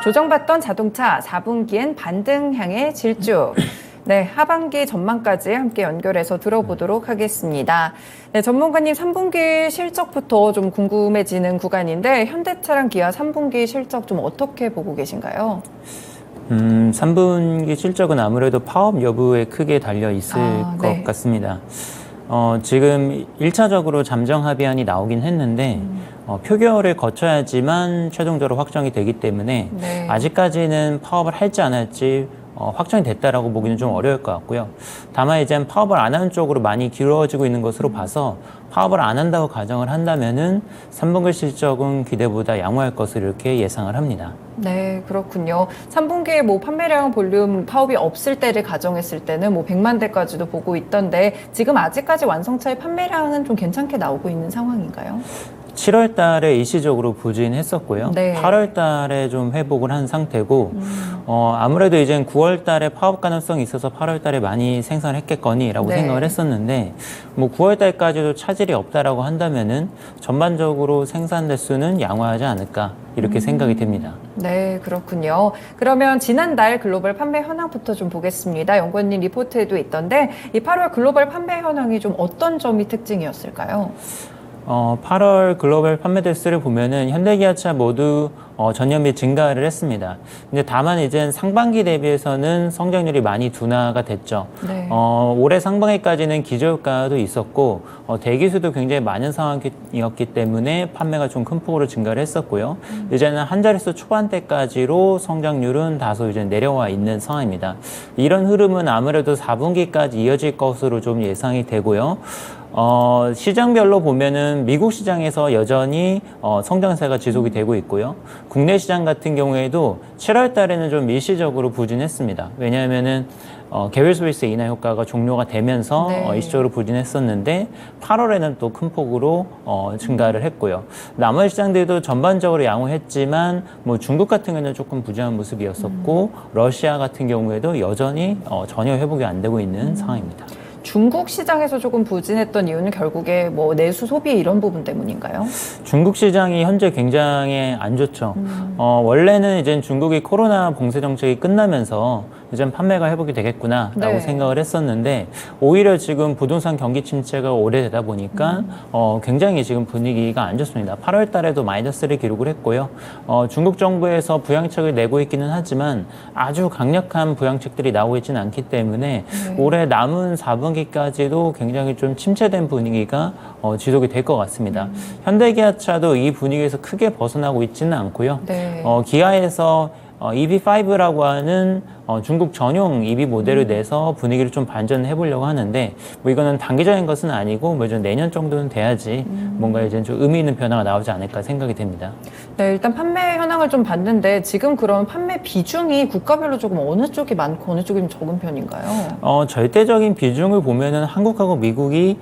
조정받던 자동차 4분기엔 반등 향해 질주. 네, 하반기 전망까지 함께 연결해서 들어보도록 하겠습니다. 네, 전문가님 3분기 실적부터 좀 궁금해지는 구간인데 현대차랑 기아 3분기 실적 좀 어떻게 보고 계신가요? 3분기 실적은 아무래도 파업 여부에 크게 달려 있을 것 같습니다. 지금 1차적으로 잠정 합의안이 나오긴 했는데 표결을 거쳐야지만 최종적으로 확정이 되기 때문에 아직까지는 파업을 할지 안 할지 확정이 됐다라고 보기는 좀 어려울 것 같고요. 다만 이제 파업을 안 하는 쪽으로 많이 길어지고 있는 것으로 봐서 파업을 안 한다고 가정을 한다면은 3분기 실적은 기대보다 양호할 것으로 이렇게 예상을 합니다. 네, 그렇군요. 3분기에 뭐 판매량 볼륨 파업이 없을 때를 가정했을 때는 뭐 100만 대까지도 보고 있던데 지금 아직까지 완성차의 판매량은 좀 괜찮게 나오고 있는 상황인가요? 7월 달에 일시적으로 부진했었고요. 8월 달에 좀 회복을 한 상태고, 아무래도 이제 9월 달에 파업 가능성이 있어서 8월 달에 많이 생산을 했겠거니라고 생각을 했었는데, 뭐 9월 달까지도 차질이 없다라고 한다면은 전반적으로 생산 대수는 양호하지 않을까, 이렇게 생각이 됩니다. 네, 그렇군요. 그러면 지난달 글로벌 판매 현황부터 좀 보겠습니다. 연구원님 리포트에도 있던데, 이 8월 글로벌 판매 현황이 좀 어떤 점이 특징이었을까요? 8월 글로벌 판매 대수를 보면은 현대기아차 모두 전년비 증가를 했습니다. 근데 다만 이제 상반기 대비해서는 성장률이 많이 둔화가 됐죠. 올해 상반기까지는 기저효과도 있었고 대기수도 굉장히 많은 상황이었기 때문에 판매가 좀 큰 폭으로 증가를 했었고요. 이제는 한 자릿수 초반대까지로 성장률은 다소 이제 내려와 있는 상황입니다. 이런 흐름은 아무래도 4분기까지 이어질 것으로 좀 예상이 되고요. 시장별로 보면은 미국 시장에서 여전히 성장세가 지속이 되고 있고요. 국내 시장 같은 경우에도 7월 달에는 좀 일시적으로 부진했습니다. 왜냐하면은 개별 소비세 인하 효과가 종료가 되면서 일시적으로 부진했었는데 8월에는 또 큰 폭으로 증가를 했고요. 나머지 시장들도 전반적으로 양호했지만 뭐 중국 같은 경우는 조금 부진한 모습이었었고 러시아 같은 경우에도 여전히 전혀 회복이 안 되고 있는 상황입니다. 중국 시장에서 조금 부진했던 이유는 결국에 뭐 내수 소비 이런 부분 때문인가요? 중국 시장이 현재 굉장히 안 좋죠. 원래는 이제 중국이 코로나 봉쇄 정책이 끝나면서 이제 판매가 회복이 되겠구나라고 생각을 했었는데 오히려 지금 부동산 경기 침체가 오래되다 보니까 굉장히 지금 분위기가 안 좋습니다. 8월 달에도 마이너스를 기록을 했고요. 중국 정부에서 부양책을 내고 있기는 하지만 아주 강력한 부양책들이 나오고 있지는 않기 때문에 올해 남은 4분기까지도 굉장히 좀 침체된 분위기가 지속이 될 것 같습니다. 현대기아차도 이 분위기에서 크게 벗어나고 있지는 않고요. 기아에서 EV5라고 하는 중국 전용 EV 모델을 내서 분위기를 좀 반전해 보려고 하는데 뭐 이거는 단기적인 것은 아니고 뭐 좀 내년 정도는 돼야지 뭔가 이제 좀 의미 있는 변화가 나오지 않을까 생각이 됩니다. 네, 일단 판매 현황을 좀 봤는데 지금 그런 판매 비중이 국가별로 조금 어느 쪽이 많고 어느 쪽이 좀 적은 편인가요? 절대적인 비중을 보면은 한국하고 미국이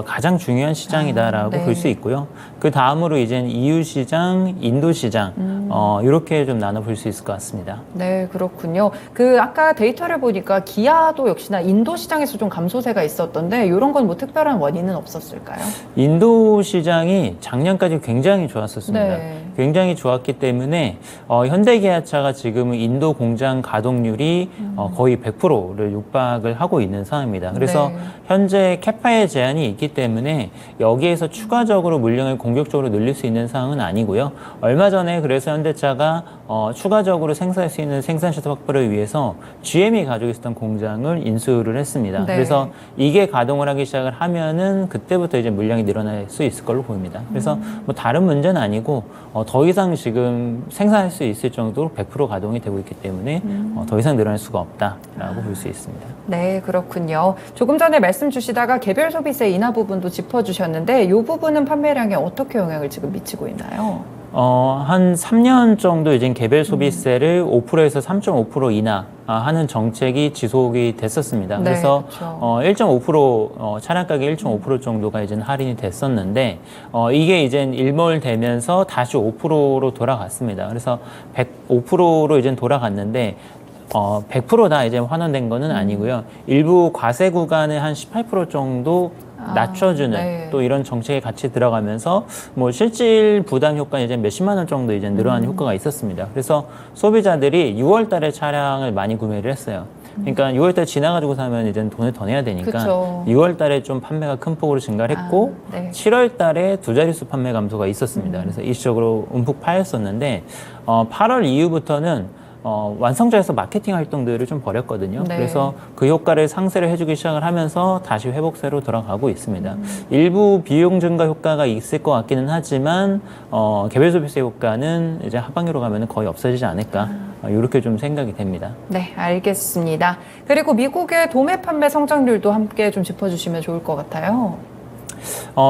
가장 중요한 시장이다라고 볼 수 있고요. 그 다음으로 이제는 EU 시장, 인도 시장 이렇게 좀 나눠 볼 수 있을 것 같습니다. 네, 그렇군요. 그 아까 데이터를 보니까 기아도 역시나 인도 시장에서 좀 감소세가 있었던데 이런 건 뭐 특별한 원인은 없었을까요? 인도 시장이 작년까지 굉장히 좋았었습니다. 굉장히 좋았기 때문에 현대기아차가 지금은 인도 공장 가동률이 거의 100%를 육박을 하고 있는 상황입니다. 그래서 현재 캐파의 제한이 있기 때문에 여기에서 추가적으로 물량을 공격적으로 늘릴 수 있는 상황은 아니고요. 얼마 전에 그래서 현대차가 추가적으로 생산할 수 있는 생산 시설 확보를 위해서 GM이 가지고 있었던 공장을 인수를 했습니다. 그래서 이게 가동을 하기 시작을 하면은 그때부터 이제 물량이 늘어날 수 있을 걸로 보입니다. 그래서 뭐 다른 문제는 아니고 더 이상 지금 생산할 수 있을 정도로 100% 가동이 되고 있기 때문에 더 이상 늘어날 수가 없다라고 볼 수 있습니다. 네, 그렇군요. 조금 전에 말씀 주시다가 개별 소비세 인하 부분도 짚어주셨는데 이 부분은 판매량에 어떻게 영향을 지금 미치고 있나요? 한 3년 정도 이제 개별 소비세를 5%에서 3.5% 인하하는 정책이 지속이 됐었습니다. 그래서 1.5% 차량 가격 1.5% 정도가 이제 할인이 됐었는데 이게 이제 일몰되면서 다시 5%로 돌아갔습니다. 그래서 5%로 이제 돌아갔는데 100% 다 이제 환원된 거는 아니고요. 일부 과세 구간에 한 18% 정도 낮춰주는 네. 또 이런 정책이 같이 들어가면서 뭐 실질 부담 효과 이제 몇십만 원 정도 이제 늘어나는 효과가 있었습니다. 그래서 소비자들이 6월 달에 차량을 많이 구매를 했어요. 그러니까 6월 달 지나가지고 사면 이제 돈을 더 내야 되니까 그쵸. 6월 달에 좀 판매가 큰 폭으로 증가를 했고 네. 7월 달에 두 자릿수 판매 감소가 있었습니다. 그래서 일시적으로 움푹 파였었는데 8월 이후부터는 완성차에서 마케팅 활동들을 좀 벌였거든요. 네. 그래서 그 효과를 상쇄를 해주기 시작을 하면서 다시 회복세로 돌아가고 있습니다. 일부 비용 증가 효과가 있을 것 같기는 하지만 개별 소비세 효과는 이제 하반기로 가면 거의 없어지지 않을까 이렇게 좀 생각이 됩니다. 네, 알겠습니다. 그리고 미국의 도매 판매 성장률도 함께 좀 짚어주시면 좋을 것 같아요.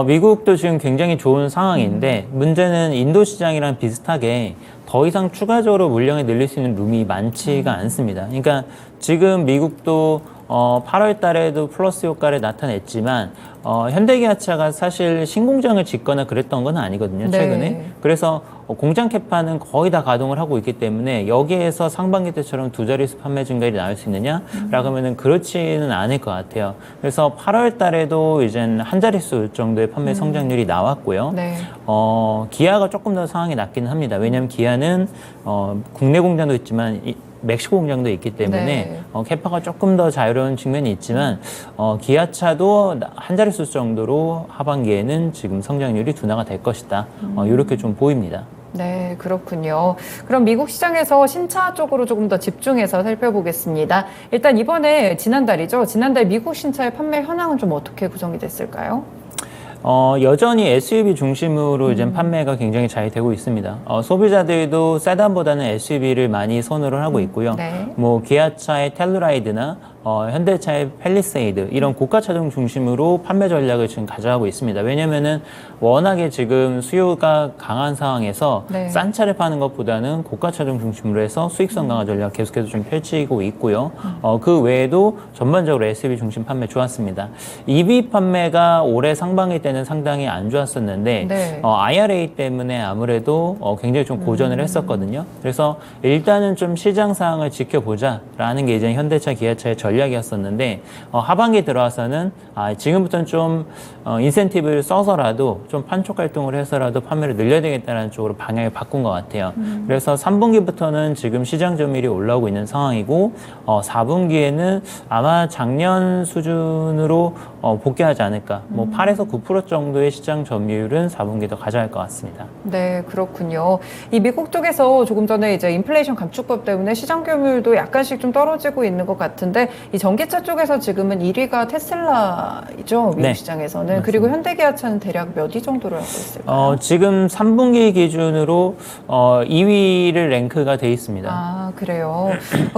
미국도 지금 굉장히 좋은 상황인데 문제는 인도 시장이랑 비슷하게 더 이상 추가적으로 물량을 늘릴 수 있는 룸이 많지가 않습니다. 그러니까 지금 미국도 8월 달에도 플러스 효과를 나타냈지만 현대기아차가 사실 신공장을 짓거나 그랬던 건 아니거든요, 최근에. 네. 그래서 공장 캐파는 거의 다 가동을 하고 있기 때문에 여기에서 상반기 때처럼 두 자릿수 판매 증가율이 나올 수 있느냐라고 하면은 그렇지는 않을 것 같아요. 그래서 8월 달에도 이젠 한 자릿수 정도의 판매 성장률이 나왔고요. 네. 기아가 조금 더 상황이 낫기는 합니다. 왜냐하면 기아는 국내 공장도 있지만 멕시코 공장도 있기 때문에 네. 캐파가 조금 더 자유로운 측면이 있지만 기아차도 한 자릿수 정도로 하반기에는 지금 성장률이 둔화가 될 것이다. 이렇게 좀 보입니다. 네, 그렇군요. 그럼 미국 시장에서 신차 쪽으로 조금 더 집중해서 살펴보겠습니다. 일단 이번에 지난달이죠. 지난달 미국 신차의 판매 현황은 좀 어떻게 구성이 됐을까요? 여전히 SUV 중심으로 이제 판매가 굉장히 잘 되고 있습니다. 소비자들도 세단보다는 SUV를 많이 선호를 하고 있고요. 네. 뭐 기아차의 텔루라이드나 현대차의 팰리세이드 이런 고가 차종 중심으로 판매 전략을 지금 가져가고 있습니다. 왜냐면은 워낙에 지금 수요가 강한 상황에서 네. 싼 차를 파는 것보다는 고가 차종 중심으로 해서 수익성 강화 전략 계속해서 좀 펼치고 있고요. 그 외에도 전반적으로 SUV 중심 판매 좋았습니다. EV 판매가 올해 상반기 때는 상당히 안 좋았었는데 네. IRA 때문에 아무래도 굉장히 좀 고전을 했었거든요. 그래서 일단은 좀 시장 상황을 지켜보자라는 게 이제 현대차, 기아차의 전략이었었는데 하반기 들어와서는 지금부터는 좀 인센티브를 써서라도 좀 판촉 활동을 해서라도 판매를 늘려야 되겠다는 쪽으로 방향을 바꾼 것 같아요. 그래서 3분기부터는 지금 시장 점유율이 올라오고 있는 상황이고 4분기에는 아마 작년 수준으로 복귀하지 않을까. 뭐 8에서 9% 정도의 시장 점유율은 4분기 더 가져갈 것 같습니다. 네, 그렇군요. 이 미국 쪽에서 조금 전에 이제 인플레이션 감축법 때문에 시장 점유율도 약간씩 좀 떨어지고 있는 것 같은데 이 전기차 쪽에서 지금은 1위가 테슬라이죠, 미국 네, 시장에서는. 맞습니다. 그리고 현대기아차는 대략 몇 위 정도로 하고 있을까요? 지금 3분기 기준으로 2위를 랭크가 돼 있습니다. 아, 그래요.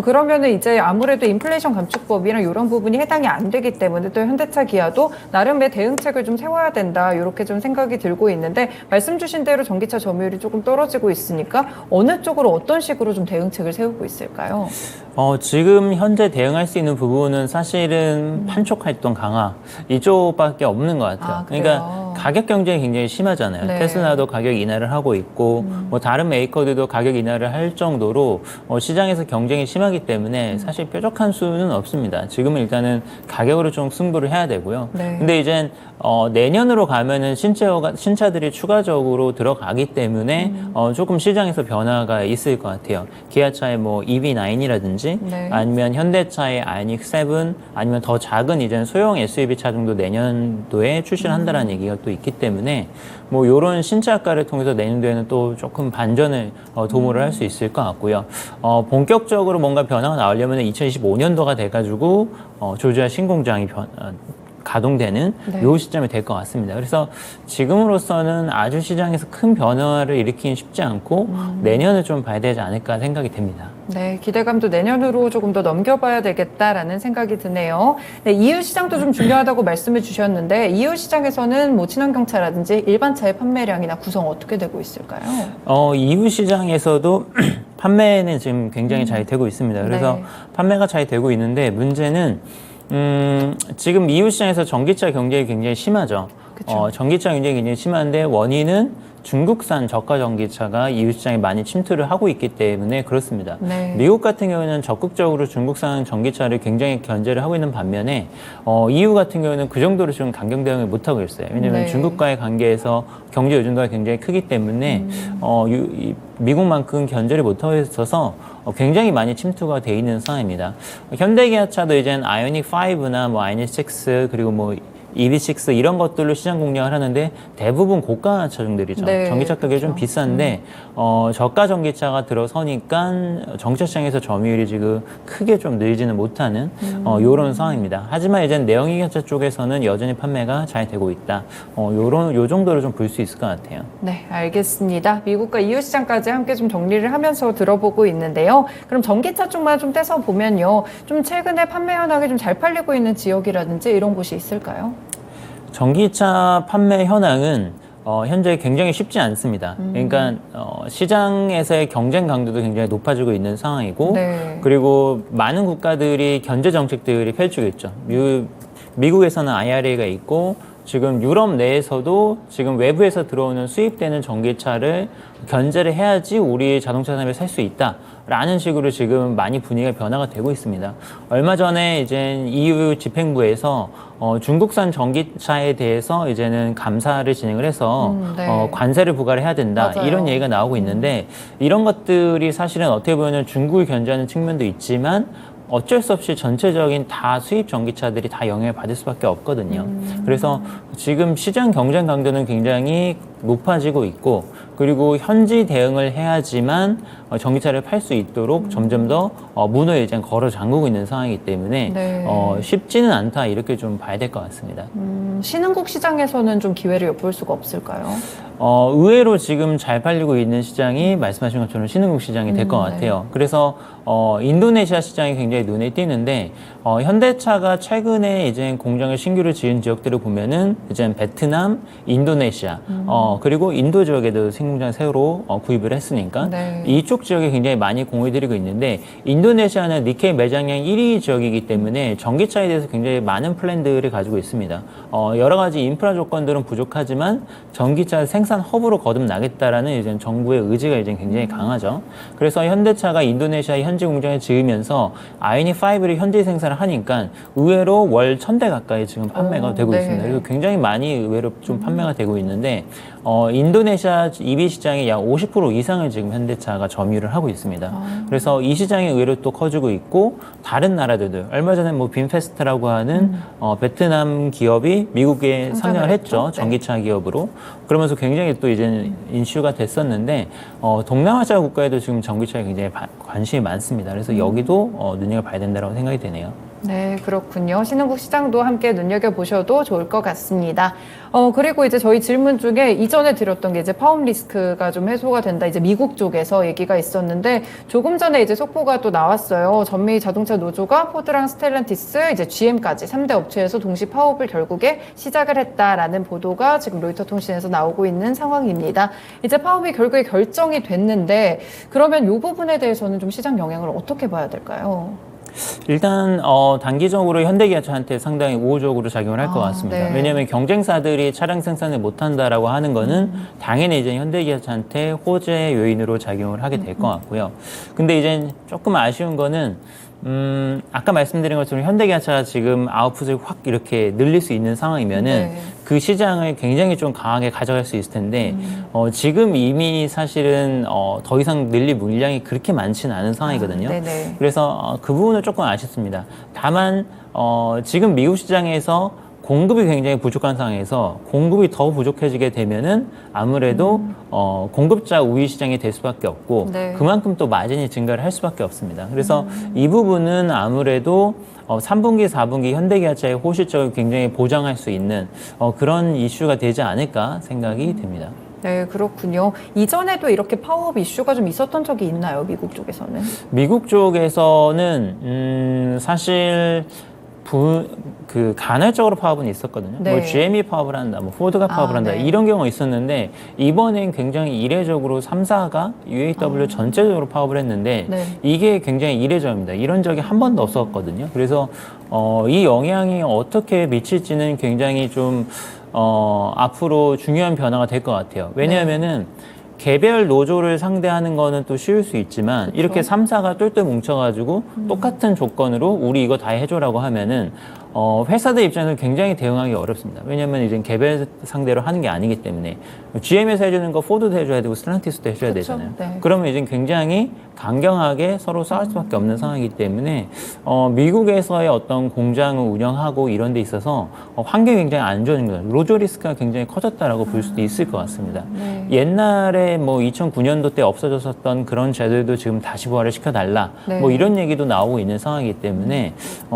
그러면은 이제 아무래도 인플레이션 감축법이랑 이런 부분이 해당이 안 되기 때문에 또 현대차 기아도 나름의 대응책을 좀 세워야 된다. 이렇게 좀 생각이 들고 있는데 말씀 주신 대로 전기차 점유율이 조금 떨어지고 있으니까 어느 쪽으로 어떤 식으로 좀 대응책을 세우고 있을까요? 지금 현재 대응할 수 있는 부분은 사실은 판촉 활동 강화 이쪽밖에 없는 것 같아요. 아, 그래요? 그러니까 가격 경쟁이 굉장히 심하잖아요. 네. 테슬라도 가격 인하를 하고 있고 뭐 다른 메이커들도 가격 인하를 할 정도로 시장에서 경쟁이 심하기 때문에 사실 뾰족한 수는 없습니다. 지금은 일단은 가격으로 좀 승부를 해야 되고요. 네. 근데 이젠 내년으로 가면은 신차들이 추가적으로 들어가기 때문에 조금 시장에서 변화가 있을 것 같아요. 기아차의 뭐 EV9이라든지 네. 아니면 현대차의 아이닉 7 아니면 더 작은 이제 소형 SUV 차종도 내년도에 출시를 한다라는 얘기가 또 있기 때문에 뭐 이런 신차가를 통해서 내년도에는 또 조금 반전을 도모를 할 수 있을 것 같고요. 본격적으로 뭔가 변화가 나오려면 2025년도가 돼가지고 조지아 신공장이 가동되는 네. 요 시점이 될 것 같습니다. 그래서 지금으로서는 아주 시장에서 큰 변화를 일으키긴 쉽지 않고 내년을 좀 봐야 되지 않을까 생각이 됩니다. 네, 기대감도 내년으로 조금 더 넘겨봐야 되겠다라는 생각이 드네요. 네, EU 시장도 좀 중요하다고 말씀을 주셨는데 EU 시장에서는 뭐 친환경차라든지 일반 차의 판매량이나 구성 어떻게 되고 있을까요? EU 시장에서도 판매는 지금 굉장히 잘 되고 있습니다. 그래서 네. 판매가 잘 되고 있는데 문제는 지금 EU 시장에서 전기차 경쟁이 굉장히 심하죠. 그쵸. 전기차 경쟁이 굉장히 심한데 원인은 중국산 저가 전기차가 EU 시장에 많이 침투를 하고 있기 때문에 그렇습니다. 네. 미국 같은 경우는 적극적으로 중국산 전기차를 굉장히 견제를 하고 있는 반면에 EU 같은 경우는 그 정도로 지금 강경 대응을 못 하고 있어요. 왜냐하면 네. 중국과의 관계에서 경제 의존도가 굉장히 크기 때문에 미국만큼 견제를 못 하고 있어서 굉장히 많이 침투가 돼 있는 상황입니다. 현대기아차도 이젠 아이오닉 5나 뭐 아이오닉 6 그리고 뭐 EV6 이런 것들로 시장 공략을 하는데 대부분 고가 차종들이죠. 네, 전기차 가격이 좀 그렇죠. 비싼데 저가 전기차가 들어서니까 전기차 시장에서 점유율이 지금 크게 좀 늘지는 못하는 요런 상황입니다. 하지만 이제 내연기관차 쪽에서는 여전히 판매가 잘 되고 있다. 요 정도로 좀 볼 수 있을 것 같아요. 네, 알겠습니다. 미국과 EU 시장까지 함께 좀 정리를 하면서 들어보고 있는데요. 그럼 전기차 쪽만 좀 떼서 보면요. 좀 최근에 판매 현황이 좀 잘 팔리고 있는 지역이라든지 이런 곳이 있을까요? 전기차 판매 현황은 현재 굉장히 쉽지 않습니다. 그러니까 시장에서의 경쟁 강도도 굉장히 높아지고 있는 상황이고 네. 그리고 많은 국가들이 견제 정책들이 펼치고 있죠. 미국에서는 IRA가 있고 지금 유럽 내에서도 지금 외부에서 들어오는 수입되는 전기차를 견제를 해야지 우리 자동차 산업에 살 수 있다라는 식으로 지금 많이 분위기가 변화가 되고 있습니다. 얼마 전에 이제 EU 집행부에서 중국산 전기차에 대해서 이제는 감사를 진행을 해서 네. 관세를 부과를 해야 된다 맞아요. 이런 얘기가 나오고 있는데 이런 것들이 사실은 어떻게 보면 중국을 견제하는 측면도 있지만 어쩔 수 없이 전체적인 다 수입 전기차들이 다 영향을 받을 수밖에 없거든요. 그래서 지금 시장 경쟁 강도는 굉장히 높아지고 있고 그리고 현지 대응을 해야지만 전기차를 팔 수 있도록 점점 더 문을 이제 걸어 잠그고 있는 상황이기 때문에 네. 쉽지는 않다 이렇게 좀 봐야 될 것 같습니다. 신흥국 시장에서는 좀 기회를 엿볼 수가 없을까요? 의외로 지금 잘 팔리고 있는 시장이 말씀하신 것처럼 신흥국 시장이 될 것 네. 같아요. 그래서 인도네시아 시장이 굉장히 눈에 띄는데 현대차가 최근에 이제 공장을 신규로 지은 지역들을 보면은 이제 베트남, 인도네시아 그리고 인도 지역에도 신공장 새로 구입을 했으니까 네. 이쪽 지역에 굉장히 많이 공유드리고 있는데 인도네시아는 니케이 매장량 1위 지역이기 때문에 전기차에 대해서 굉장히 많은 플랜들을 가지고 있습니다. 여러 가지 인프라 조건들은 부족하지만 전기차 생산 허브로 거듭나겠다라는 이제 정부의 의지가 이제 굉장히 강하죠. 그래서 현대차가 인도네시아 현지 공장을 지으면서 아이오닉 5를 현지 생산을 하니까 의외로 월 1000대 가까이 지금 판매가 되고 네. 있습니다. 그래서 굉장히 많이 의외로 좀 판매가 되고 있는데 인도네시아 EV 시장의 약 50% 이상을 지금 현대차가 점유를 하고 있습니다. 그래서 이 시장이 의외로 또 커지고 있고 다른 나라들도 얼마 전에 뭐 빈페스트라고 하는 베트남 기업이 미국에 상장을 했죠. 네. 전기차 기업으로. 그러면서 굉장히 또 이제 인슈가 됐었는데 동남아시아 국가에도 지금 전기차에 굉장히 관심이 많습니다. 그래서 여기도 눈여겨봐야 된다고 생각이 되네요. 네, 그렇군요. 신흥국 시장도 함께 눈여겨보셔도 좋을 것 같습니다. 그리고 이제 저희 질문 중에 이전에 드렸던 게 이제 파업 리스크가 좀 해소가 된다. 이제 미국 쪽에서 얘기가 있었는데 조금 전에 이제 속보가 또 나왔어요. 전미 자동차 노조가 포드랑 스텔란티스, 이제 GM까지 3대 업체에서 동시 파업을 결국에 시작을 했다라는 보도가 지금 로이터 통신에서 나오고 있는 상황입니다. 이제 파업이 결국에 결정이 됐는데 그러면 이 부분에 대해서는 좀 시장 영향을 어떻게 봐야 될까요? 일단 단기적으로 현대기아차한테 상당히 우호적으로 작용을 할 것 같습니다. 네. 왜냐하면 경쟁사들이 차량 생산을 못한다라고 하는 거는 당연히 이제 현대기아차한테 호재 요인으로 작용을 하게 될 것 같고요. 근데 이제 조금 아쉬운 거는 아까 말씀드린 것처럼 현대기아차가 지금 아웃풋을 확 이렇게 늘릴 수 있는 상황이면은 네. 그 시장을 굉장히 좀 강하게 가져갈 수 있을 텐데 지금 이미 사실은 더 이상 늘릴 물량이 그렇게 많지는 않은 상황이거든요. 네네. 그래서 그 부분은 조금 아쉽습니다. 다만 지금 미국 시장에서 공급이 굉장히 부족한 상황에서 공급이 더 부족해지게 되면은 아무래도 공급자 우위 시장이 될 수밖에 없고 네. 그만큼 또 마진이 증가를 할 수밖에 없습니다. 그래서 이 부분은 아무래도 3분기, 4분기 현대기아차의 호실적을 굉장히 보장할 수 있는 그런 이슈가 되지 않을까 생각이 됩니다. 네, 그렇군요. 이전에도 이렇게 파업 이슈가 좀 있었던 적이 있나요, 미국 쪽에서는? 미국 쪽에서는 사실 간헐적으로 파업은 있었거든요. 네. 뭐 GM이 파업을 한다, 뭐 포드가 파업을 한다 네. 이런 경우가 있었는데 이번엔 굉장히 이례적으로 3사가 UAW 전체적으로 파업을 했는데 네. 이게 굉장히 이례적입니다. 이런 적이 한 번도 없었거든요. 그래서 이 영향이 어떻게 미칠지는 굉장히 좀 앞으로 중요한 변화가 될 것 같아요. 왜냐하면은 개별 노조를 상대하는 거는 또 쉬울 수 있지만 그쵸. 이렇게 3사가 똘똘 뭉쳐가지고 똑같은 조건으로 우리 이거 다 해줘라고 하면은 회사들 입장에서는 굉장히 대응하기 어렵습니다. 왜냐하면 이제 개별 상대로 하는 게 아니기 때문에 GM에서 해주는 거 포드도 해줘야 되고 스텔란티스도 해줘야 그쵸. 되잖아요. 네. 그러면 이제 굉장히 강경하게 서로 싸울 수밖에 없는 상황이기 때문에 미국에서의 어떤 공장을 운영하고 이런 데 있어서 환경이 굉장히 안 좋은 거예요. 노조 리스크가 굉장히 커졌다라고 볼 수도 있을 것 같습니다. 네. 옛날에 뭐 2009년도 때 없어졌었던 그런 제도도 지금 다시 부활을 시켜달라. 네. 뭐 이런 얘기도 나오고 있는 상황이기 때문에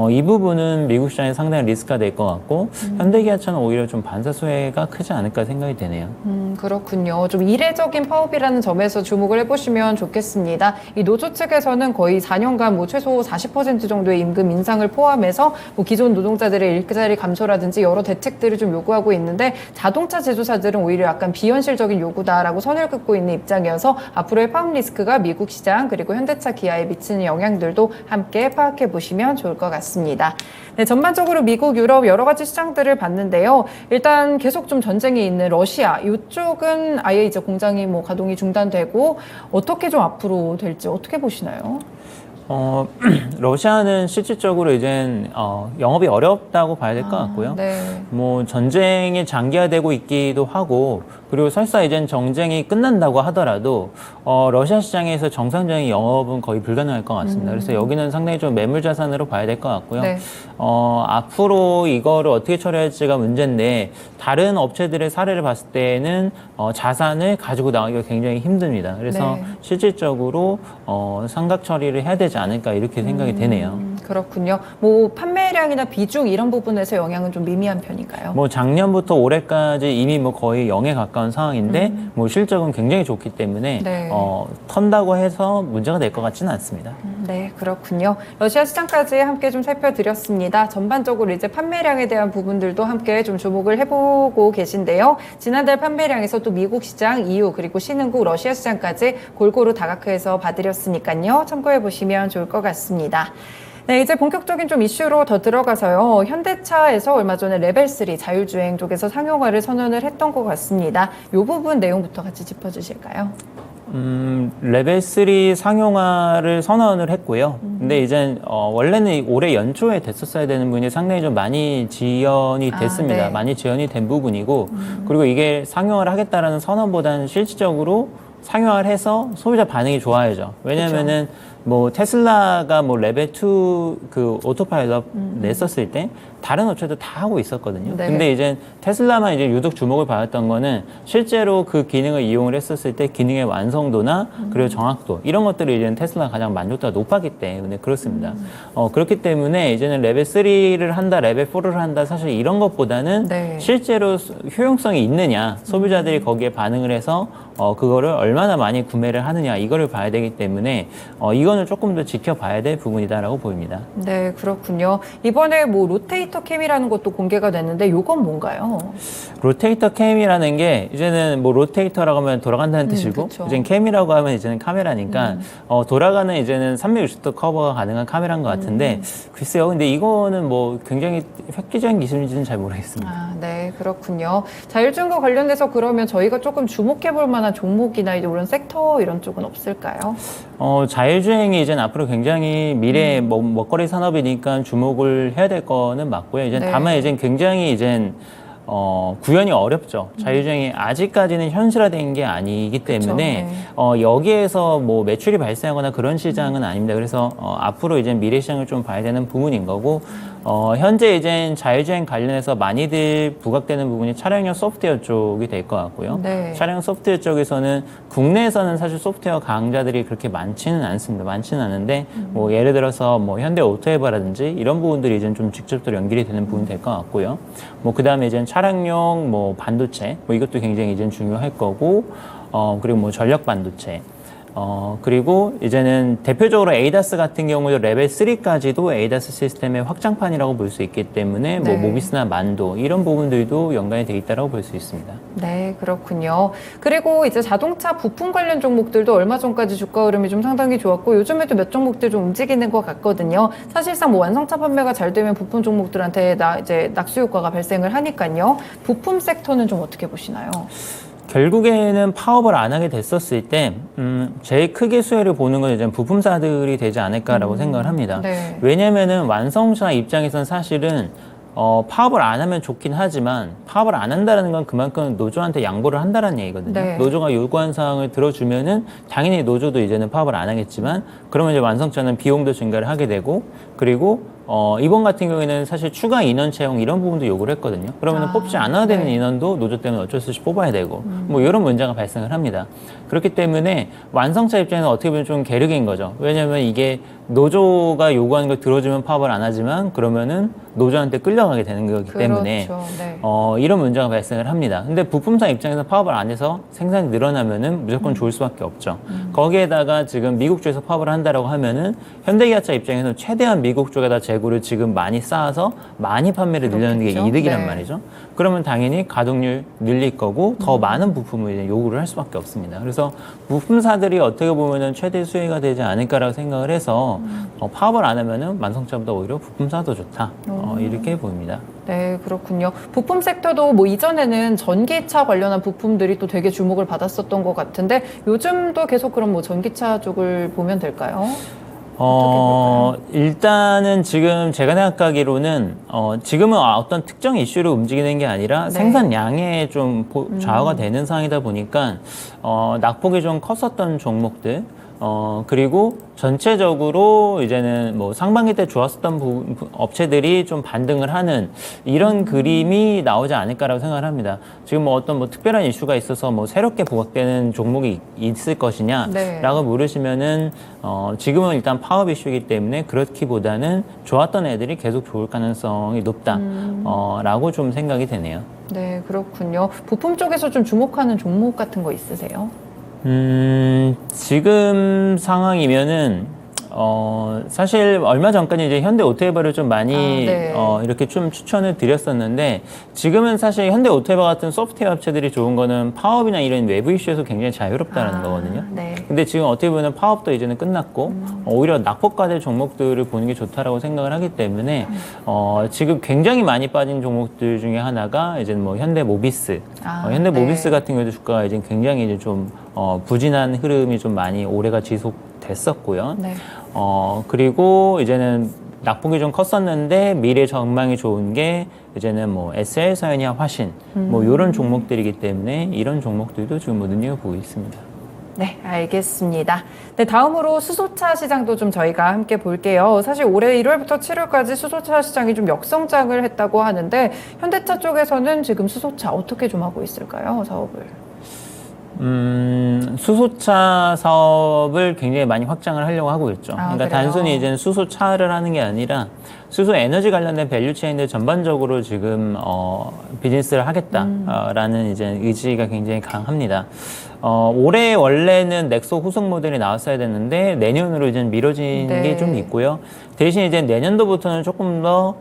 이 부분은 미국 시장에 상당히 리스크가 될 것 같고 현대기아차는 오히려 좀 반사소외가 크지 않을까 생각이 되네요. 그렇군요. 좀 이례적인 파업이라는 점에서 주목을 해보시면 좋겠습니다. 이 노조 측에서는 거의 4년간 뭐 최소 40% 정도의 임금 인상을 포함해서 뭐 기존 노동자들의 일자리 감소라든지 여러 대책들을 좀 요구하고 있는데 자동차 제조사들은 오히려 약간 비현실적인 요구다라고 선을 긋고 있는 입장이어서 앞으로의 파업 리스크가 미국 시장 그리고 현대차 기아에 미치는 영향들도 함께 파악해 보시면 좋을 것 같습니다. 네, 전반적으로 미국, 유럽 여러 가지 시장들을 봤는데요. 일단 계속 좀 전쟁이 있는 러시아 이쪽은 아예 이제 공장이 뭐 가동이 중단되고 어떻게 좀 앞으로 될지 어떻게 보시나요? 러시아는 실질적으로 이젠 영업이 어렵다고 봐야 될 것 같고요. 네. 뭐 전쟁이 장기화되고 있기도 하고 그리고 설사 이젠 정쟁이 끝난다고 하더라도 러시아 시장에서 정상적인 영업은 거의 불가능할 것 같습니다. 그래서 여기는 상당히 좀 매물 자산으로 봐야 될 것 같고요. 네. 앞으로 이거를 어떻게 처리할지가 문제인데 다른 업체들의 사례를 봤을 때는 자산을 가지고 나가기가 굉장히 힘듭니다. 그래서 네. 실질적으로 상각 처리를 해야 되지 않을까 이렇게 생각이 되네요. 그렇군요. 뭐 판매량이나 비중 이런 부분에서 영향은 좀 미미한 편인가요? 뭐 작년부터 올해까지 이미 뭐 거의 0에 가까운 상황인데 뭐 실적은 굉장히 좋기 때문에 네. 턴다고 해서 문제가 될 것 같지는 않습니다. 네, 그렇군요. 러시아 시장까지 함께 좀 살펴드렸습니다. 전반적으로 이제 판매량에 대한 부분들도 함께 좀 주목을 해보고 계신데요. 지난달 판매량에서 또 미국 시장, EU 그리고 신흥국 러시아 시장까지 골고루 다각화해서 봐드렸으니까요. 참고해보시면 좋을 것 같습니다. 네, 이제 본격적인 좀 이슈로 더 들어가서요. 현대차에서 얼마 전에 레벨3 자율주행 쪽에서 상용화를 선언을 했던 것 같습니다. 이 부분 내용부터 같이 짚어주실까요? 레벨 3 상용화를 선언을 했고요. 근데 이제 원래는 올해 연초에 됐었어야 되는 부분이 상당히 좀 많이 지연이 됐습니다. 네. 많이 지연이 된 부분이고 그리고 이게 상용화를 하겠다라는 선언보다는 실질적으로 상용화를 해서 소비자 반응이 좋아야죠. 왜냐면은 뭐 테슬라가 뭐 레벨 2 그 오토파일럿 냈었을 때 다른 업체도 다 하고 있었거든요. 네. 근데 이제 테슬라만 이제 유독 주목을 받았던 거는 실제로 그 기능을 이용을 했었을 때 기능의 완성도나 그리고 정확도 이런 것들이 이제는 테슬라가 가장 만족도가 높았기 때문에 그렇습니다. 그렇기 때문에 이제는 레벨 3를 한다, 레벨 4를 한다 사실 이런 것보다는 네. 실제로 효용성이 있느냐, 소비자들이 거기에 반응을 해서 그거를 얼마나 많이 구매를 하느냐 이거를 봐야 되기 때문에 이거는 조금 더 지켜봐야 될 부분이다라고 보입니다. 네, 그렇군요. 이번에 뭐 로테이터 캠이라는 것도 공개가 됐는데 이건 뭔가요? 로테이터 캠이라는 게 이제는 뭐 로테이터라고 하면 돌아간다는 뜻이고 그쵸. 이제는 캠이라고 하면 이제는 카메라니까 돌아가는 이제는 360도 커버가 가능한 카메라인 것 같은데 글쎄요. 근데 이거는 뭐 굉장히 획기적인 기술인지는 잘 모르겠습니다. 아, 네, 그렇군요. 자율주행과 관련돼서 그러면 저희가 조금 주목해 볼 만한 종목이나 이제 이런 섹터 이런 쪽은 없을까요? 자율주행이 이제 앞으로 굉장히 미래 먹거리 산업이니까 주목을 해야 될 거는 맞고요. 이제 네. 다만 이제 굉장히 이제 구현이 어렵죠. 자율주행이 아직까지는 현실화된 게 아니기 때문에 여기에서 뭐 매출이 발생하거나 그런 시장은 아닙니다. 그래서 앞으로 이제 미래 시장을 좀 봐야 되는 부분인 거고 현재 이제 자율주행 관련해서 많이들 부각되는 부분이 차량용 소프트웨어 쪽이 될 것 같고요. 네. 차량 소프트웨어 쪽에서는 국내에서는 사실 소프트웨어 강자들이 그렇게 많지는 않습니다. 많지는 않은데 뭐 예를 들어서 뭐 현대 오토에버라든지 이런 부분들이 이제 좀 직접적으로 연결이 되는 부분이 될 것 같고요. 뭐 그다음에 이제 차량용 뭐 반도체 뭐 이것도 굉장히 이제 중요할 거고 그리고 뭐 전력 반도체 그리고 이제는 대표적으로 에이다스 같은 경우도 레벨 3까지도 에이다스 시스템의 확장판이라고 볼 수 있기 때문에 뭐 모비스나 만도 이런 부분들도 연관이 돼 있다고 볼 수 있습니다. 네, 그렇군요. 그리고 이제 자동차 부품 관련 종목들도 얼마 전까지 주가 흐름이 좀 상당히 좋았고 요즘에도 몇 종목들 좀 움직이는 것 같거든요. 사실상 뭐 완성차 판매가 잘 되면 부품 종목들한테 이제 낙수 효과가 발생을 하니까요. 부품 섹터는 좀 어떻게 보시나요? 결국에는 파업을 안 하게 됐었을 때, 제일 크게 수혜를 보는 건 이제 부품사들이 되지 않을까라고 생각을 합니다. 네. 왜냐면은 완성차 입장에서는 사실은 파업을 안 하면 좋긴 하지만 파업을 안 한다는 건 그만큼 노조한테 양보를 한다는 얘기거든요. 네. 노조가 요구한 사항을 들어주면은 당연히 노조도 이제는 파업을 안 하겠지만 그러면 이제 완성차는 비용도 증가를 하게 되고 그리고 이번 같은 경우에는 사실 추가 인원 채용 이런 부분도 요구를 했거든요. 그러면 뽑지 않아야 되는 인원도 노조 때문에 어쩔 수 없이 뽑아야 되고 뭐 이런 문제가 발생을 합니다. 그렇기 때문에 완성차 입장에서 어떻게 보면 좀 계륵인 거죠. 왜냐하면 이게 노조가 요구하는 걸 들어주면 파업을 안 하지만 그러면은 노조한테 끌려가게 되는 거기 때문에 네. 이런 문제가 발생을 합니다. 근데 부품사 입장에서 파업을 안 해서 생산이 늘어나면은 무조건 좋을 수밖에 없죠. 거기에다가 지금 미국 쪽에서 파업을 한다라고 하면은 현대기아차 입장에서는 최대한 미국 쪽에다 재고를 지금 많이 쌓아서 많이 판매를 늘리는 게 이득이란 말이죠. 그러면 당연히 가동률 늘릴 거고 더 많은 부품을 이제 요구를 할 수밖에 없습니다. 그래서 부품사들이 어떻게 보면은 최대 수혜가 되지 않을까라고 생각을 해서 파업을 안 하면은 완성차보다 오히려 부품사도 좋다. 이렇게 보입니다. 네, 그렇군요. 부품 섹터도 뭐 이전에는 전기차 관련한 부품들이 또 되게 주목을 받았었던 것 같은데 요즘도 계속 그럼 뭐 전기차 쪽을 보면 될까요? 일단은 지금 제가 생각하기로는 지금은 어떤 특정 이슈로 움직이는 게 아니라 생산량에 좀 좌우가 되는 상황이다 보니까 낙폭이 좀 컸었던 종목들 그리고 전체적으로 이제는 뭐 상반기 때 좋았었던 업체들이 좀 반등을 하는 이런 그림이 나오지 않을까라고 생각을 합니다. 지금 뭐 어떤 뭐 특별한 이슈가 있어서 뭐 새롭게 부각되는 종목이 있을 것이냐라고 물으시면은 지금은 일단 파업 이슈이기 때문에 그렇기보다는 좋았던 애들이 계속 좋을 가능성이 높다라고 좀 생각이 되네요. 네, 그렇군요. 부품 쪽에서 좀 주목하는 종목 같은 거 있으세요? 지금 상황이면은, 사실 얼마 전까지 이제 현대 오토에버를 좀 많이, 이렇게 좀 추천을 드렸었는데, 지금은 사실 현대 오토에버 같은 소프트웨어 업체들이 좋은 거는 파업이나 이런 외부 이슈에서 굉장히 자유롭다는 거거든요. 근데 지금 어떻게 보면 파업도 이제는 끝났고, 오히려 낙폭과될 종목들을 보는 게 좋다라고 생각을 하기 때문에, 지금 굉장히 많이 빠진 종목들 중에 하나가 이제 뭐 현대 모비스. 현대 모비스 같은 경우도 주가가 이제 굉장히 이제 좀, 부진한 흐름이 좀 많이 올해가 지속됐었고요. 그리고 이제는 낙폭이 좀 컸었는데 미래 전망이 좋은 게 이제는 뭐 SL, 서현이와 화신 뭐 이런 종목들이기 때문에 이런 종목들도 지금 뭐 눈여겨보고 있습니다. 네, 알겠습니다. 네, 다음으로 수소차 시장도 좀 저희가 함께 볼게요. 사실 올해 1월부터 7월까지 수소차 시장이 좀 역성장을 했다고 하는데 현대차 쪽에서는 지금 수소차 어떻게 좀 하고 있을까요, 사업을? 수소차 사업을 굉장히 많이 확장을 하려고 하고 있죠. 그러니까 그래요? 단순히 이제는 수소차를 하는 게 아니라 수소 에너지 관련된 밸류체인들 전반적으로 지금 비즈니스를 하겠다라는 이제 의지가 굉장히 강합니다. 올해 원래는 넥소 후속 모델이 나왔어야 됐는데 내년으로 이제 미뤄진 게 좀 있고요. 대신 이제 내년도부터는 조금 더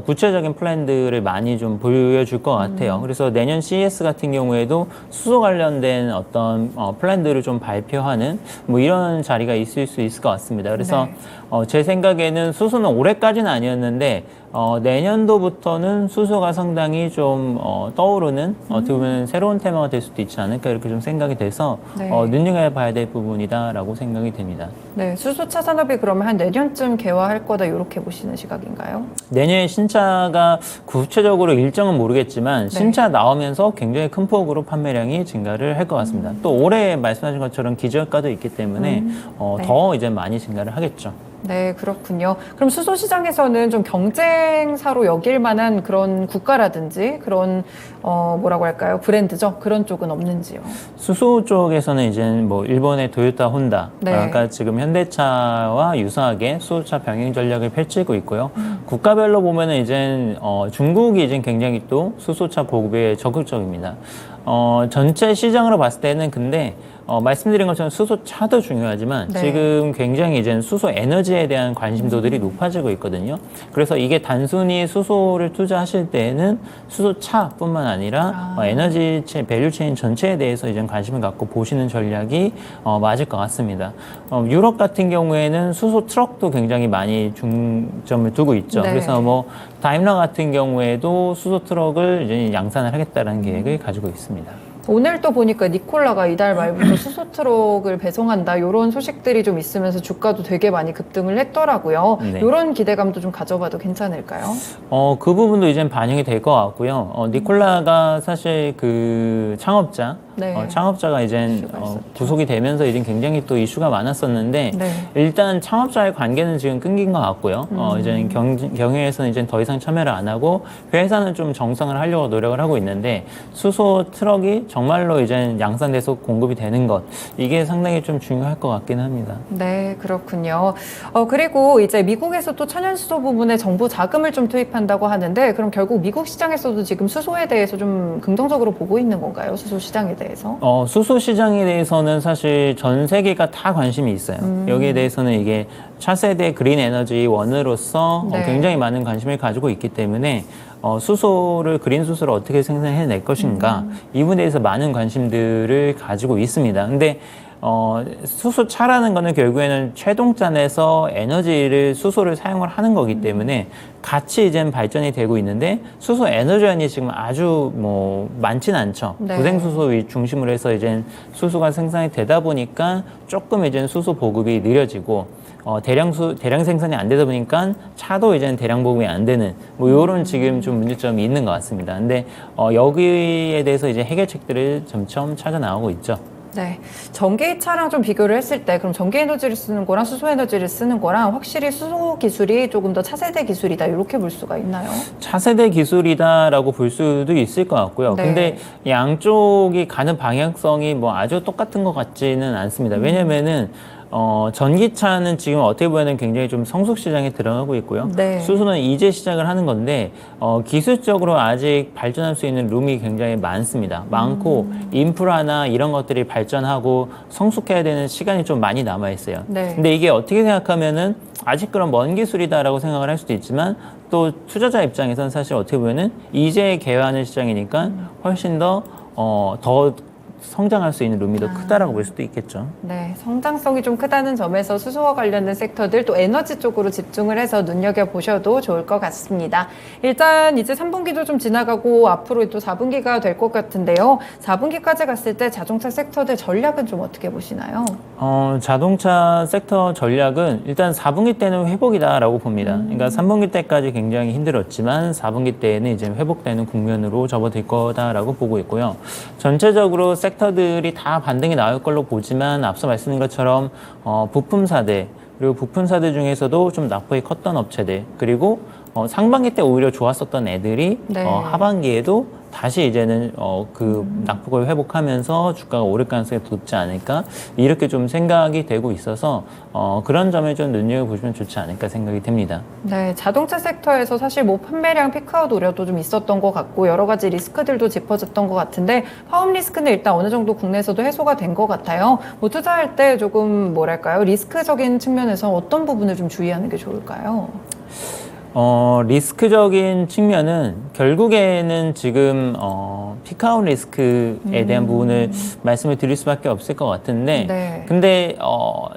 구체적인 플랜들을 많이 좀 보여줄 것 같아요. 그래서 내년 CES 같은 경우에도 수소 관련된 어떤 플랜들을 좀 발표하는 뭐 이런 자리가 있을 수 있을 것 같습니다. 그래서 제 생각에는 수소는 올해까지는 아니었는데 내년도부터는 수소가 상당히 좀 떠오르는 어떻게 보면 새로운 테마가 될 수도 있지 않을까 이렇게 좀 생각이 돼서 눈여겨봐야 될 부분이다라고 생각이 됩니다. 네, 수소차 산업이 그러면 한 내년쯤 개화할 거다 이렇게 보시는 시각인가요? 내년에 신차가 구체적으로 일정은 모르겠지만 신차 나오면서 굉장히 큰 폭으로 판매량이 증가를 할 것 같습니다. 또 올해 말씀하신 것처럼 기저효과도 있기 때문에 더 이제 많이 증가를 하겠죠. 네, 그렇군요. 그럼 수소 시장에서는 좀 경쟁사로 여길 만한 그런 국가라든지 그런 뭐라고 할까요? 브랜드죠. 그런 쪽은 없는지요? 수소 쪽에서는 이제 뭐 일본의 도요타, 혼다, 그러니까 지금 현대차와 유사하게 수소차 병행 전략을 펼치고 있고요. 국가별로 보면은 이제 중국이 이제 굉장히 또 수소차 보급에 적극적입니다. 전체 시장으로 봤을 때는 근데 말씀드린 것처럼 수소차도 중요하지만 네. 지금 굉장히 이제 수소 에너지에 대한 관심도들이 높아지고 있거든요. 그래서 이게 단순히 수소를 투자하실 때에는 수소차뿐만 아니라 에너지 밸류체인 전체에 대해서 이제 관심을 갖고 보시는 전략이 맞을 것 같습니다. 유럽 같은 경우에는 수소 트럭도 굉장히 많이 중점을 두고 있죠. 네. 그래서 뭐 다임러 같은 경우에도 수소 트럭을 이제 양산을 하겠다는 계획을 가지고 있습니다. 오늘 또 보니까 니콜라가 이달 말부터 수소 트럭을 배송한다 이런 소식들이 좀 있으면서 주가도 되게 많이 급등을 했더라고요. 네. 이런 기대감도 좀 가져봐도 괜찮을까요? 그 부분도 이제 반영이 될 것 같고요. 니콜라가 사실 그 창업자, 네. 창업자가 이제 이슈가 있었죠. 구속이 되면서 이제 굉장히 또 이슈가 많았었는데 네. 일단 창업자의 관계는 지금 끊긴 것 같고요. 이제 경영에서는 이제 더 이상 참여를 안 하고 회사는 좀 정상을 하려고 노력을 하고 있는데 수소 트럭이 정말로 이제 양산돼서 공급이 되는 것 이게 상당히 좀 중요할 것 같긴 합니다. 네, 그렇군요. 그리고 이제 미국에서 또 천연수소 부분에 정부 자금을 좀 투입한다고 하는데 그럼 결국 미국 시장에서도 지금 수소에 대해서 좀 긍정적으로 보고 있는 건가요? 수소 시장에 대해서? 수소 시장에 대해서는 사실 전 세계가 다 관심이 있어요. 여기에 대해서는 이게 차세대 그린 에너지 원으로서 네. 굉장히 많은 관심을 가지고 있기 때문에 수소를 그린 수소를 어떻게 생산해낼 것인가 이 부분에 대해서 많은 관심들을 가지고 있습니다. 근데 수소차라는 거는 결국에는 최동단에서 에너지를 수소를 사용을 하는 거기 때문에 같이 이제 발전이 되고 있는데 수소 에너지원이 지금 아주 뭐 많진 않죠. 네. 고생수소 중심으로 해서 이제 수소가 생산이 되다 보니까 조금 이제 수소 보급이 느려지고 대량 생산이 안 되다 보니까 차도 이제 대량 보급이 안 되는 뭐 요런 지금 좀 문제점이 있는 것 같습니다. 근데 여기에 대해서 이제 해결책들을 점점 찾아 나오고 있죠. 네. 전기차랑 좀 비교를 했을 때 그럼 전기 에너지를 쓰는 거랑 수소 에너지를 쓰는 거랑 확실히 수소 기술이 조금 더 차세대 기술이다 이렇게 볼 수가 있나요? 차세대 기술이다라고 볼 수도 있을 것 같고요. 네. 근데 양쪽이 가는 방향성이 뭐 아주 똑같은 것 같지는 않습니다. 왜냐면은 전기차는 지금 어떻게 보면 굉장히 좀 성숙 시장에 들어가고 있고요. 네. 수소는 이제 시작을 하는 건데 기술적으로 아직 발전할 수 있는 룸이 굉장히 많습니다. 많고 인프라나 이런 것들이 발전하고 성숙해야 되는 시간이 좀 많이 남아 있어요. 네. 근데 이게 어떻게 생각하면은 아직 그런 먼 기술이다라고 생각을 할 수도 있지만 또 투자자 입장에서는 사실 어떻게 보면은 이제 개화하는 시장이니까 훨씬 더 성장할 수 있는 룸이 더 크다라고 볼 수도 있겠죠. 네, 성장성이 좀 크다는 점에서 수소와 관련된 섹터들 또 에너지 쪽으로 집중을 해서 눈여겨보셔도 좋을 것 같습니다. 일단 이제 3분기도 좀 지나가고 앞으로 또 4분기가 될 것 같은데요. 4분기까지 갔을 때 자동차 섹터들 전략은 좀 어떻게 보시나요? 자동차 섹터 전략은 일단 4분기 때는 회복이다라고 봅니다. 그러니까 3분기 때까지 굉장히 힘들었지만 4분기 때에는 이제 회복되는 국면으로 접어들 거다라고 보고 있고요. 전체적으로 섹터들이 다 반등이 나올 걸로 보지만 앞서 말씀드린 것처럼 부품사들 그리고 부품사들 중에서도 좀 낙폭이 컸던 업체들 그리고 상반기 때 오히려 좋았었던 애들이 네. 하반기에도 다시 이제는 그 낙폭을 회복하면서 주가가 오를 가능성이 높지 않을까 이렇게 좀 생각이 되고 있어서 그런 점을 좀 눈여겨보시면 좋지 않을까 생각이 됩니다. 네, 자동차 섹터에서 사실 뭐 판매량 피크아웃 우려도 좀 있었던 것 같고 여러 가지 리스크들도 짚어졌던 것 같은데 파업 리스크는 일단 어느 정도 국내에서도 해소가 된 것 같아요. 뭐 투자할 때 조금 뭐랄까요? 리스크적인 측면에서 어떤 부분을 좀 주의하는 게 좋을까요? 리스크적인 측면은 결국에는 지금 피크아웃 리스크에 대한 부분을 말씀을 드릴 수밖에 없을 것 같은데 네. 근데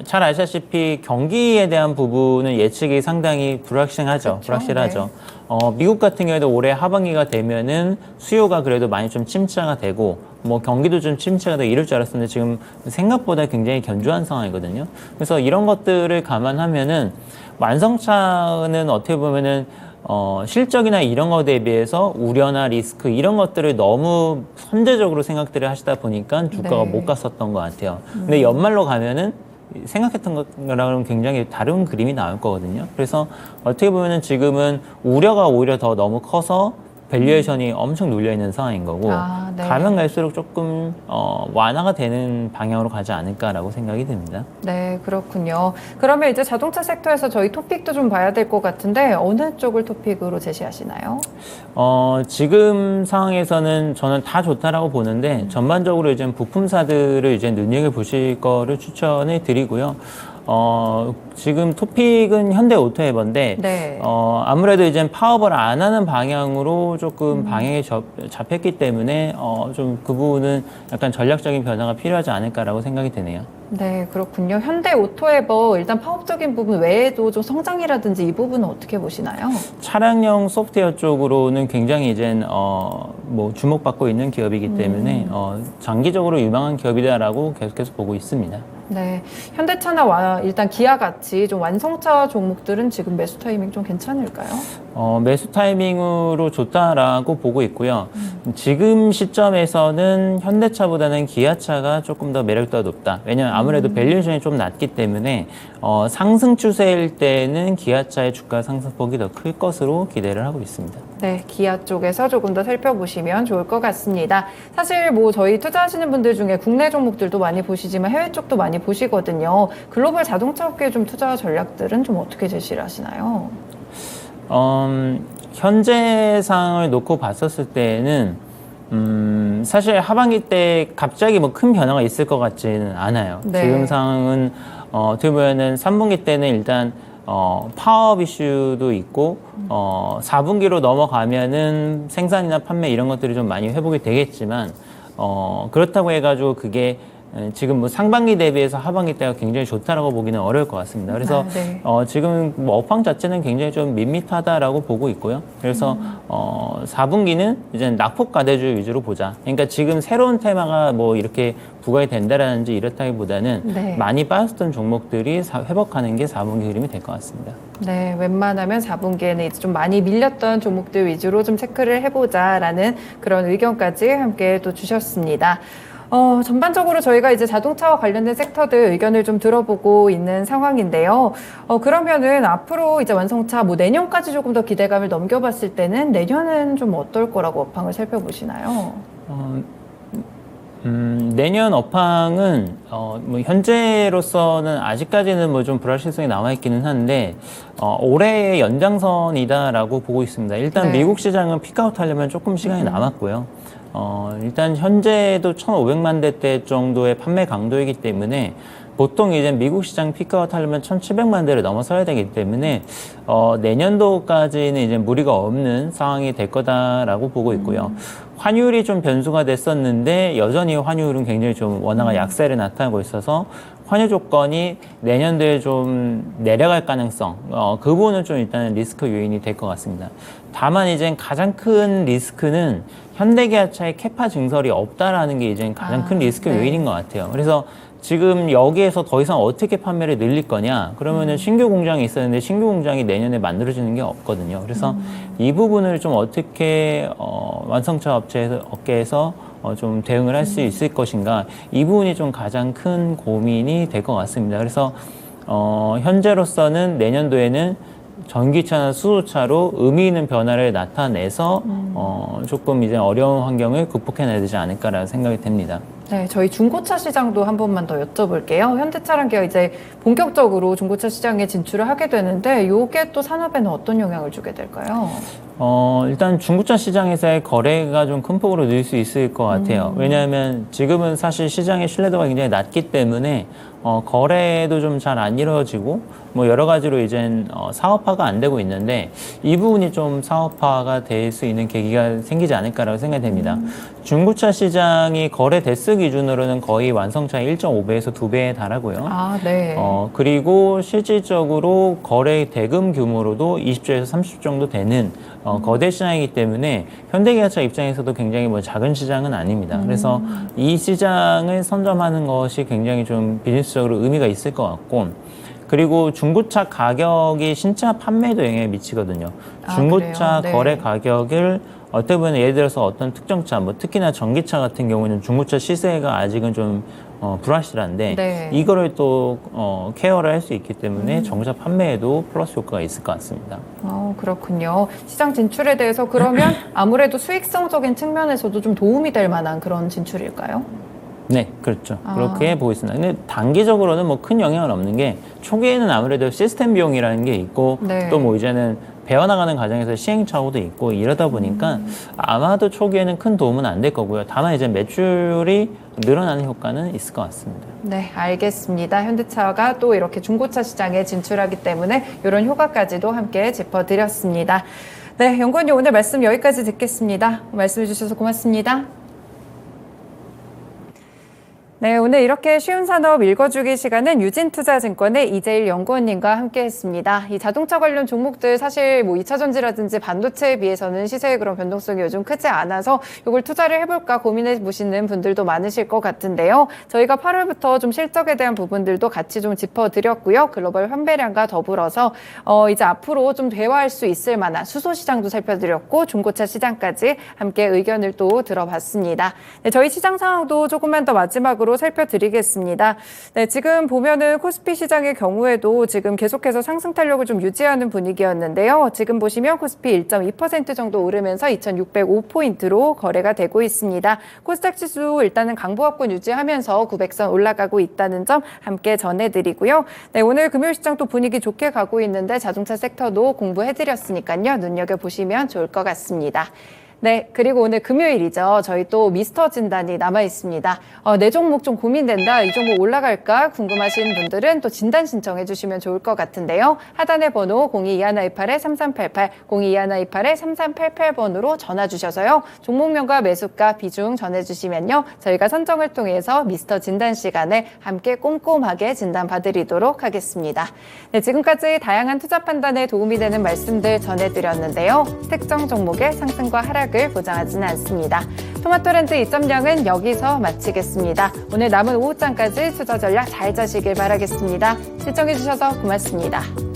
잘 아시다시피 경기에 대한 부분은 예측이 상당히 불확실하죠. 그렇죠. 불확실하죠. 미국 같은 경우에도 올해 하반기가 되면은 수요가 그래도 많이 좀 침체가 되고 뭐 경기도 좀 침체가 되고 이럴 줄 알았었는데 지금 생각보다 굉장히 견조한 상황이거든요. 그래서 이런 것들을 감안하면은 완성차는 어떻게 보면은 실적이나 이런 것에 비해서 우려나 리스크 이런 것들을 너무 선제적으로 생각들을 하시다 보니까 주가가 네. 못 갔었던 것 같아요. 근데 연말로 가면은 생각했던 거랑은 굉장히 다른 그림이 나올 거거든요. 그래서 어떻게 보면은 지금은 우려가 오히려 더 너무 커서 밸류에이션이 엄청 눌려 있는 상황인 거고 네. 가면 갈수록 조금 완화가 되는 방향으로 가지 않을까라고 생각이 듭니다. 네, 그렇군요. 그러면 이제 자동차 섹터에서 저희 토픽도 좀 봐야 될 것 같은데 어느 쪽을 토픽으로 제시하시나요? 지금 상황에서는 저는 다 좋다라고 보는데 전반적으로 이제 부품사들을 이제 눈여겨 보실 거를 추천해 드리고요. 지금 토픽은 현대오토에버인데 네. 아무래도 이제 파업을 안 하는 방향으로 조금 방향이 잡혔기 때문에 좀 그 부분은 약간 전략적인 변화가 필요하지 않을까라고 생각이 드네요. 네, 그렇군요. 현대오토에버 일단 파업적인 부분 외에도 좀 성장이라든지 이 부분은 어떻게 보시나요? 차량용 소프트웨어 쪽으로는 굉장히 이제 뭐 주목받고 있는 기업이기 때문에 장기적으로 유망한 기업이다라고 계속해서 보고 있습니다. 네, 현대차나 일단 기아 같이 좀 완성차 종목들은 지금 매수 타이밍 좀 괜찮을까요? 매수 타이밍으로 좋다라고 보고 있고요. 지금 시점에서는 현대차보다는 기아차가 조금 더 매력도가 높다. 왜냐하면 아무래도 밸류에이션이 좀 낮기 때문에 상승 추세일 때는 기아차의 주가 상승폭이 더 클 것으로 기대를 하고 있습니다. 네, 기아 쪽에서 조금 더 살펴보시면 좋을 것 같습니다. 사실 뭐 저희 투자하시는 분들 중에 국내 종목들도 많이 보시지만 해외 쪽도 많이 보시거든요. 글로벌 자동차 업계 좀 투자 전략들은 좀 어떻게 제시를 하시나요? 현재 상황을 놓고 봤었을 때는 사실 하반기 때 갑자기 뭐 큰 변화가 있을 것 같지는 않아요. 네. 지금 상황은 어떻게 보면은 3분기 때는 일단 파업 이슈도 있고 4분기로 넘어가면은 생산이나 판매 이런 것들이 좀 많이 회복이 되겠지만 그렇다고 해가지고 그게 지금 뭐 상반기 대비해서 하반기 때가 굉장히 좋다라고 보기는 어려울 것 같습니다. 그래서 네. 지금 뭐 업황 자체는 굉장히 좀 밋밋하다라고 보고 있고요. 그래서 4분기는 이제 낙폭 가대주 위주로 보자. 그러니까 지금 새로운 테마가 뭐 이렇게 부각이 된다라든지 이렇다기보다는 네. 많이 빠졌던 종목들이 회복하는 게 4분기 흐름이 될 것 같습니다. 네, 웬만하면 4분기에는 이제 좀 많이 밀렸던 종목들 위주로 좀 체크를 해보자라는 그런 의견까지 함께 또 주셨습니다. 전반적으로 저희가 이제 자동차와 관련된 섹터들 의견을 좀 들어보고 있는 상황인데요. 그러면은 앞으로 이제 완성차 뭐 내년까지 조금 더 기대감을 넘겨봤을 때는 내년은 좀 어떨 거라고 업황을 살펴보시나요? 내년 업황은 뭐 현재로서는 아직까지는 뭐 좀 불확실성이 남아 있기는 한데 올해의 연장선이다라고 보고 있습니다. 일단 네. 미국 시장은 피크아웃 하려면 조금 시간이 남았고요. 일단 현재도 1,500만 대대 정도의 판매 강도이기 때문에 보통 이제 미국 시장 피크아웃 하려면 1,700만 대를 넘어서야 되기 때문에 내년도까지는 이제 무리가 없는 상황이 될 거다라고 보고 있고요. 환율이 좀 변수가 됐었는데 여전히 환율은 굉장히 좀 원화가 약세를 나타나고 있어서 환율 조건이 내년도에 좀 내려갈 가능성, 그 부분은 좀 일단 리스크 요인이 될 것 같습니다. 다만 이제 가장 큰 리스크는 현대기아차의 캐파 증설이 없다라는 게 이제 가장 큰 리스크 네. 요인인 것 같아요. 그래서 지금 여기에서 더 이상 어떻게 판매를 늘릴 거냐? 그러면은 신규 공장이 있었는데 신규 공장이 내년에 만들어지는 게 없거든요. 그래서 이 부분을 좀 어떻게 완성차 업계에서 좀 대응을 할 수 있을 것인가? 이 부분이 좀 가장 큰 고민이 될 것 같습니다. 그래서 현재로서는 내년도에는 전기차나 수소차로 의미 있는 변화를 나타내서 조금 이제 어려운 환경을 극복해내야 되지 않을까라는 생각이 듭니다. 네, 저희 중고차 시장도 한 번만 더 여쭤볼게요. 현대차량계가 이제 본격적으로 중고차 시장에 진출을 하게 되는데 이게 또 산업에는 어떤 영향을 주게 될까요? 일단 중고차 시장에서의 거래가 좀 큰 폭으로 늘 수 있을 것 같아요. 왜냐하면 지금은 사실 시장의 신뢰도가 굉장히 낮기 때문에 거래도 좀 잘 안 이루어지고 뭐 여러 가지로 이제 사업화가 안 되고 있는데 이 부분이 좀 사업화가 될 수 있는 계기가 생기지 않을까라고 생각이 됩니다. 중고차 시장이 거래 대수 기준으로는 거의 완성차의 1.5배에서 2배에 달하고요. 네. 그리고 실질적으로 거래 대금 규모로도 20조에서 30조 정도 되는 거대 시장이기 때문에 현대기아차 입장에서도 굉장히 뭐 작은 시장은 아닙니다. 그래서 이 시장을 선점하는 것이 굉장히 좀 비즈니스적으로 의미가 있을 것 같고 그리고 중고차 가격이 신차 판매에도 영향을 미치거든요. 중고차 그래요? 네. 거래 가격을 어떻게 보면 예를 들어서 어떤 특정 차, 뭐 특히나 전기차 같은 경우는 중고차 시세가 아직은 좀 불확실한데 네. 이거를 또 케어를 할 수 있기 때문에 정자 판매에도 플러스 효과가 있을 것 같습니다. 그렇군요. 시장 진출에 대해서 그러면 아무래도 수익성적인 측면에서도 좀 도움이 될 만한 그런 진출일까요? 네, 그렇죠. 그렇게 보고 있습니다. 근데 단기적으로는 뭐 큰 영향은 없는 게 초기에는 아무래도 시스템 비용이라는 게 있고 네. 또 뭐 이제는 배워나가는 과정에서 시행착오도 있고 이러다 보니까 아마도 초기에는 큰 도움은 안 될 거고요. 다만 이제 매출이 늘어나는 효과는 있을 것 같습니다. 네, 알겠습니다. 현대차가 또 이렇게 중고차 시장에 진출하기 때문에 이런 효과까지도 함께 짚어드렸습니다. 네, 연구원님 오늘 말씀 여기까지 듣겠습니다. 말씀해 주셔서 고맙습니다. 네, 오늘 이렇게 쉬운 산업 읽어주기 시간은 유진투자증권의 이재일 연구원님과 함께했습니다. 이 자동차 관련 종목들 사실 뭐 2차 전지라든지 반도체에 비해서는 시세의 그런 변동성이 요즘 크지 않아서 이걸 투자를 해볼까 고민해 보시는 분들도 많으실 것 같은데요. 저희가 8월부터 좀 실적에 대한 부분들도 같이 좀 짚어드렸고요. 글로벌 환배량과 더불어서 이제 앞으로 좀 대화할 수 있을 만한 수소 시장도 살펴드렸고 중고차 시장까지 함께 의견을 또 들어봤습니다. 네, 저희 시장 상황도 조금만 더 마지막으로 살펴드리겠습니다. 네, 지금 보면은 코스피 시장의 경우에도 지금 계속해서 상승 탄력을 좀 유지하는 분위기였는데요. 지금 보시면 코스피 1.2% 정도 오르면서 2,605포인트로 거래가 되고 있습니다. 코스닥 지수 일단은 강보합권 유지하면서 900선 올라가고 있다는 점 함께 전해드리고요. 네, 오늘 금요일 시장 또 분위기 좋게 가고 있는데 자동차 섹터도 공부해드렸으니까요. 눈여겨보시면 좋을 것 같습니다. 네, 그리고 오늘 금요일이죠. 저희 또 미스터 진단이 남아 있습니다. 내 종목 좀 고민된다, 이 종목 올라갈까 궁금하신 분들은 또 진단 신청해 주시면 좋을 것 같은데요. 하단의 번호 022128-3388, 022128-3388번으로 전화 주셔서요. 종목명과 매수가, 비중 전해주시면요. 저희가 선정을 통해서 미스터 진단 시간에 함께 꼼꼼하게 진단 봐드리도록 하겠습니다. 네, 지금까지 다양한 투자 판단에 도움이 되는 말씀들 전해드렸는데요. 특정 종목의 상승과 하락을 보장하지는 않습니다. 토마토랜드 2.0은 여기서 마치겠습니다. 오늘 남은 오후장까지 투자 전략 잘 짜시길 바라겠습니다. 시청해주셔서 고맙습니다.